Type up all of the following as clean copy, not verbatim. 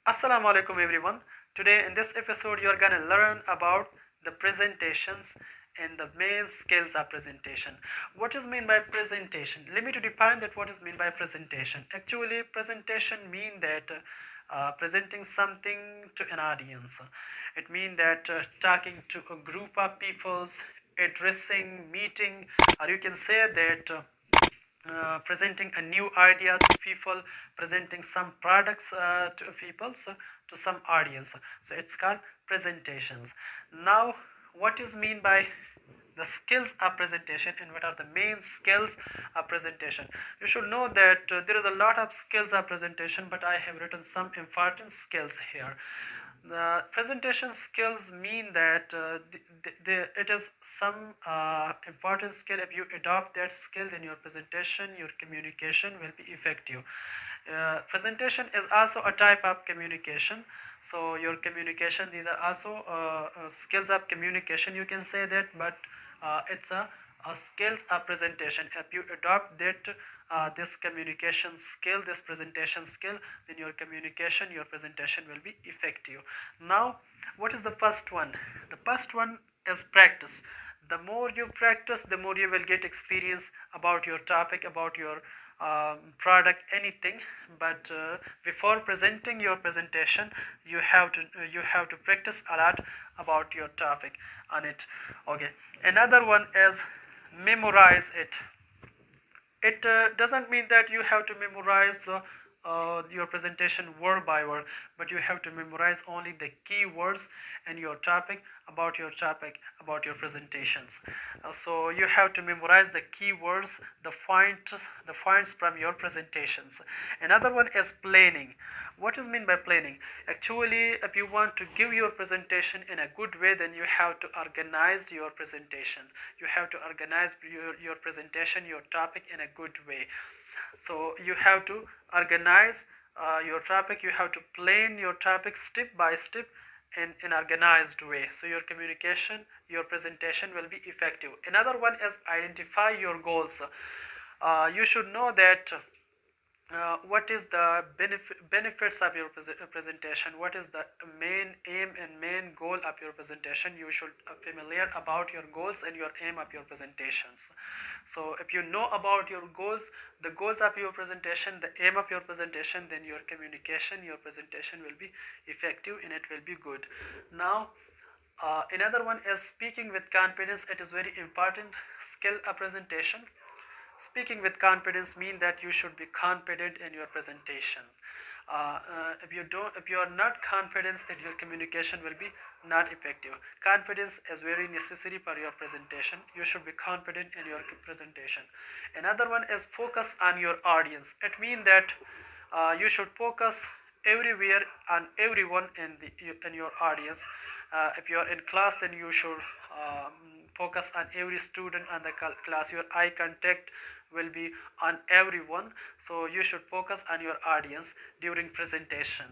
Assalamu alaikum everyone. Today in this episode you are going to learn about the presentations and the main skills of presentation. What is mean by presentation? Let me to define that what is mean by presentation. Actually presentation mean that presenting something to an audience. It mean that talking to a group of peoples, addressing meeting, or you can say that presenting a new idea to people, presenting some products to people, so to some audience. So it's called presentations. Now what is mean by the skills of presentation and what are the main skills of presentation? You should know that there is a lot of skills of presentation, but I have written some important skills here. The presentation skills mean that it is some important skill. If you adopt that skill, then your presentation, your communication will be effective. Presentation is also a type of communication. So your communication, these are also skills of communication, you can say that, but it's a skills of presentation. If you adopt that this communication skill, this presentation skill, then your communication, your presentation will be effective. Now what is the first one? The first one is practice. The more you practice, the more you will get experience about your topic, about your product, anything. But before presenting your presentation, you have to practice a lot about your topic on it. Okay, another one is memorize it. It doesn't mean that you have to memorize your presentation word by word, but you have to memorize only the key words and your topic, about your presentations. So you have to memorize the key words, the points from your presentations. Another one is planning. What is mean by planning? Actually, if you want to give your presentation in a good way, then you have to organize your presentation. You have to organize your presentation, your topic in a good way. So you have to organize your topic. You have to plan your topic step by step in an organized way, so your communication, your presentation will be effective. Another one is identify your goals. You should know that what is the benefits of your presentation, what is the main aim and main goal of your presentation. You should familiar about your goals and your aim of your presentations. So if you know about your goals, the goals of your presentation, the aim of your presentation, then your communication, your presentation will be effective and it will be good. Now another one is speaking with confidence. It is very important skill of presentation. Speaking with confidence means that you should be confident in your presentation. If you are not confident, then your communication will be not effective. Confidence is very necessary for your presentation. You should be confident in your presentation. Another one is focus on your audience. It means that you should focus everywhere on everyone in your audience. If you are in class, then you should focus on every student on the class. Your eye contact will be on everyone, so you should focus on your audience during presentation.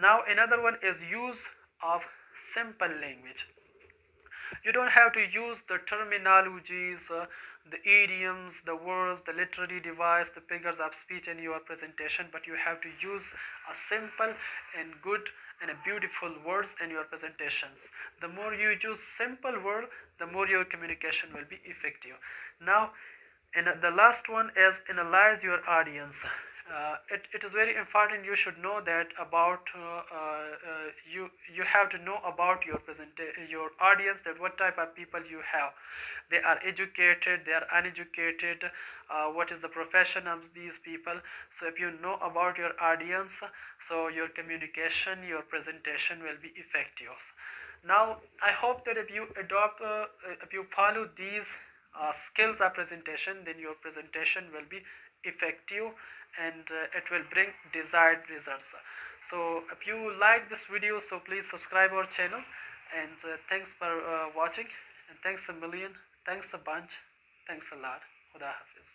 Now another one is use of simple language. You don't have to use the terminologies, the idioms, the words, the literary device, the figures of speech in your presentation, but you have to use a simple and good and a beautiful words in your presentations. The more you use simple word, the more your communication will be effective. Now and the last one is analyze your audience. It is very important. You should know that about you have to know about your audience, that what type of people you have. They are educated, they are uneducated, what is the profession of these people. So if you know about your audience, so your communication, your presentation will be effective. Now I hope that if you follow these skills of presentation, then your presentation will be effective and it will bring desired results. So if you like this video, so please subscribe our channel, and thanks for watching, and thanks a million, thanks a bunch, thanks a lot. Khuda Hafiz.